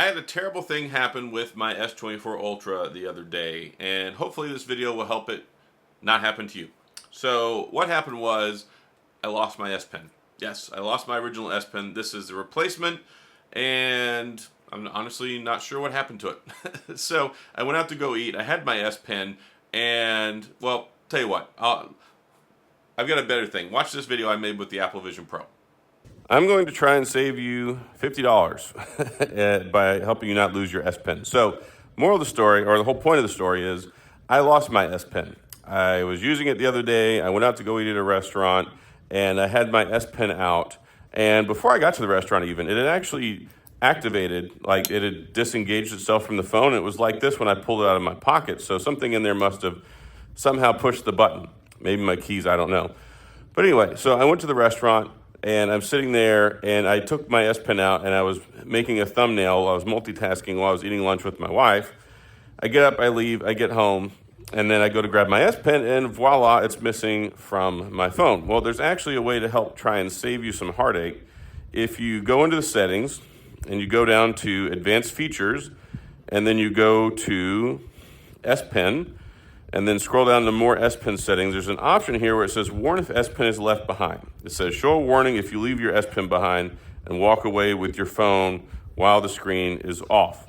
had a terrible thing happen with my S24 Ultra the other day, and hopefully this video will help it not happen to you. So what happened was I lost my S Pen. Yes, I lost my original S Pen. This is the replacement, and I'm honestly not sure what happened to it. So I went out to go eat. I had my S Pen, and well, tell you what, I've got a better thing. Watch this video I made with the Apple Vision Pro. I'm going to try and save you $50 by helping you not lose your S Pen. So, moral of the story, or the whole point of the story is, I lost my S Pen. I was using it the other day. I went out to go eat at a restaurant, and I had my S Pen out. And before I got to the restaurant even, it had actually activated, like it had disengaged itself from the phone. It was like this when I pulled it out of my pocket. So something in there must have somehow pushed the button. Maybe my keys, I don't know. But anyway, so I went to the restaurant, and I'm sitting there, and I took my S Pen out, and I was making a thumbnail. I was multitasking while I was eating lunch with my wife. I get up, I leave, I get home, and then I go to grab my S Pen, and voila, it's missing from my phone. Well, there's actually a way to help try and save you some heartache. If you go into the settings, and you go down to Advanced Features, and then you go to S Pen, and then scroll down to more S Pen settings, there's an option here where it says warn if S Pen is left behind. It says show a warning if you leave your S Pen behind and walk away with your phone while the screen is off.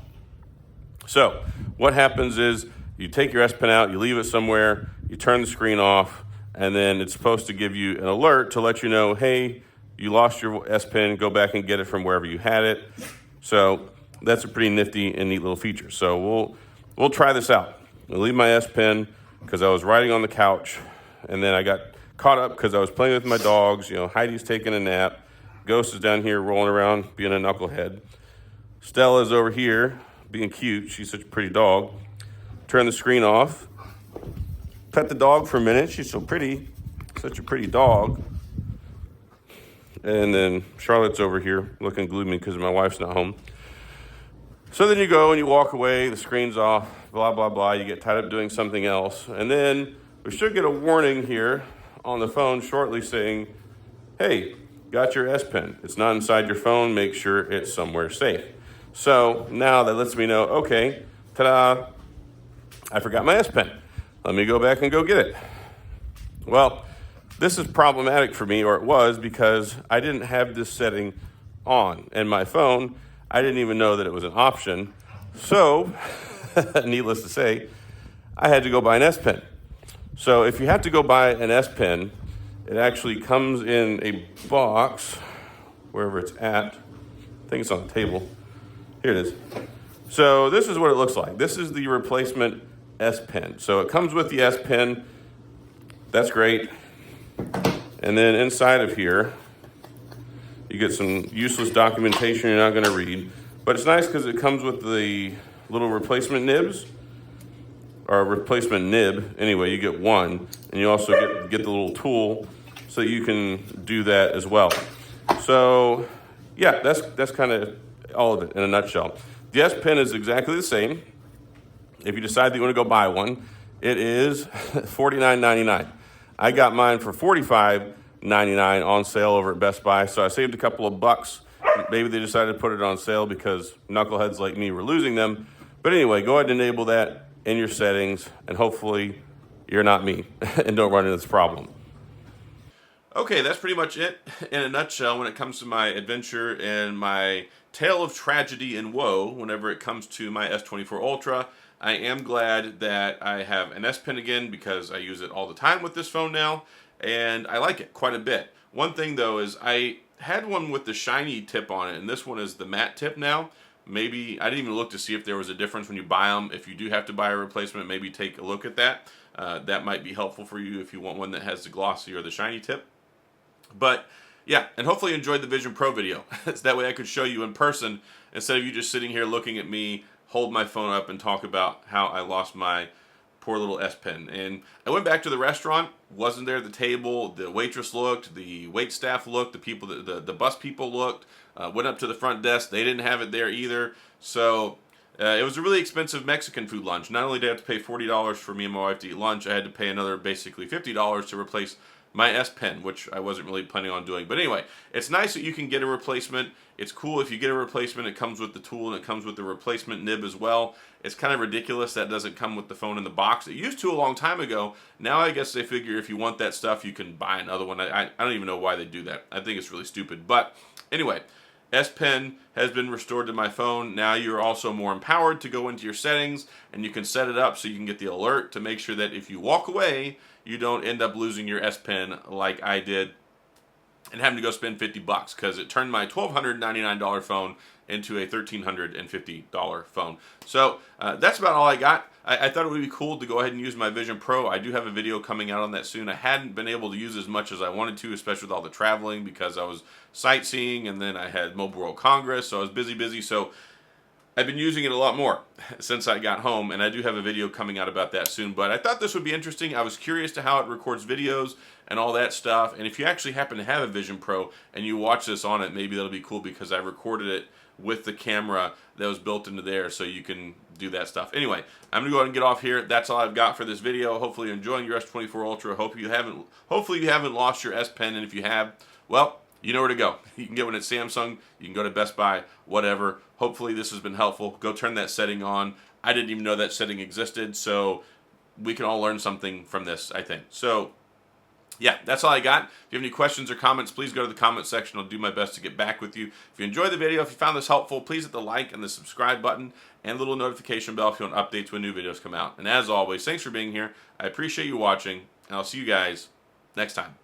So what happens is you take your S Pen out, you leave it somewhere, you turn the screen off, and then it's supposed to give you an alert to let you know, hey, you lost your S Pen, go back and get it from wherever you had it. So that's a pretty nifty and neat little feature. So we'll try this out. I leave my S Pen because I was riding on the couch, and then I got caught up because I was playing with my dogs. You know, Heidi's taking a nap. Ghost is down here rolling around being a knucklehead. Stella's over here being cute. She's such a pretty dog. Turn the screen off. Pet the dog for a minute. She's so pretty. Such a pretty dog. And then Charlotte's over here looking gloomy because my wife's not home. So then you go and you walk away, the screen's off, blah, blah, blah. You get tied up doing something else. And then we should get a warning here on the phone shortly saying, hey, got your S Pen. It's not inside your phone. Make sure it's somewhere safe. So now that lets me know, okay, ta-da, I forgot my S Pen. Let me go back and go get it. Well, this is problematic for me, or it was, because I didn't have this setting on. And my phone, I didn't even know that it was an option. So, needless to say, I had to go buy an S Pen. So if you have to go buy an S Pen, it actually comes in a box, wherever it's at. I think it's on the table. Here it is. So this is what it looks like. This is the replacement S Pen. So it comes with the S Pen. That's great. And then inside of here, you get some useless documentation you're not going to read. But it's nice because it comes with the little replacement nibs, or replacement nib. Anyway, you get one. And you also get the little tool so you can do that as well. So, yeah, that's kind of all of it in a nutshell. The S Pen is exactly the same. If you decide that you want to go buy one, it is $49.99. I got mine for $45.99 on sale over at Best Buy, so I saved a couple of bucks. Maybe they decided to put it on sale because knuckleheads like me were losing them. But anyway, go ahead and enable that in your settings, and hopefully you're not me and don't run into this problem. Okay, that's pretty much it in a nutshell when it comes to my adventure and my tale of tragedy and woe whenever it comes to my S24 Ultra. I am glad that I have an S Pen again because I use it all the time with this phone now, and I like it quite a bit. One thing though is I had one with the shiny tip on it, and this one is the matte tip now. Maybe, I didn't even look to see if there was a difference when you buy them. If you do have to buy a replacement, maybe take a look at that. That might be helpful for you if you want one that has the glossy or the shiny tip. But yeah, and hopefully you enjoyed the Vision Pro video. So that way I could show you in person instead of you just sitting here looking at me hold my phone up and talk about how I lost my poor little S Pen. And I went back to the restaurant, wasn't there at the table, the waitress looked, the wait staff looked, the people, the bus people looked, went up to the front desk, they didn't have it there either. So it was a really expensive Mexican food lunch. Not only did I have to pay $40 for me and my wife to eat lunch, I had to pay another basically $50 to replace my S Pen, which I wasn't really planning on doing. But anyway, it's nice that you can get a replacement. It's cool if you get a replacement, it comes with the tool and it comes with the replacement nib as well. It's kind of ridiculous that doesn't come with the phone in the box. It used to a long time ago. Now I guess they figure if you want that stuff, you can buy another one. I don't even know why they do that. I think it's really stupid. But anyway, S Pen has been restored to my phone. Now you're also more empowered to go into your settings and you can set it up so you can get the alert to make sure that if you walk away, you don't end up losing your S Pen like I did and having to go spend $50 because it turned my $1,299 phone into a $1,350 phone. So that's about all I got. I thought it would be cool to go ahead and use my Vision Pro. I do have a video coming out on that soon. I hadn't been able to use as much as I wanted to, especially with all the traveling because I was sightseeing and then I had Mobile World Congress, so I was busy. So I've been using it a lot more since I got home, and I do have a video coming out about that soon. But I thought this would be interesting. I was curious to how it records videos and all that stuff. And if you actually happen to have a Vision Pro and you watch this on it, maybe that'll be cool because I recorded it with the camera that was built into there so you can do that stuff. Anyway, I'm gonna go ahead and get off here. That's all I've got for this video. Hopefully you're enjoying your S24 Ultra. Hopefully you haven't lost your S Pen, and if you have, well, you know where to go. You can get one at Samsung, you can go to Best Buy, whatever. Hopefully this has been helpful. Go turn that setting on. I didn't even know that setting existed, so we can all learn something from this, I think. So yeah, that's all I got. If you have any questions or comments, please go to the comment section. I'll do my best to get back with you. If you enjoyed the video, if you found this helpful, please hit the like and the subscribe button and little notification bell if you want updates when new videos come out. And as always, thanks for being here. I appreciate you watching, and I'll see you guys next time.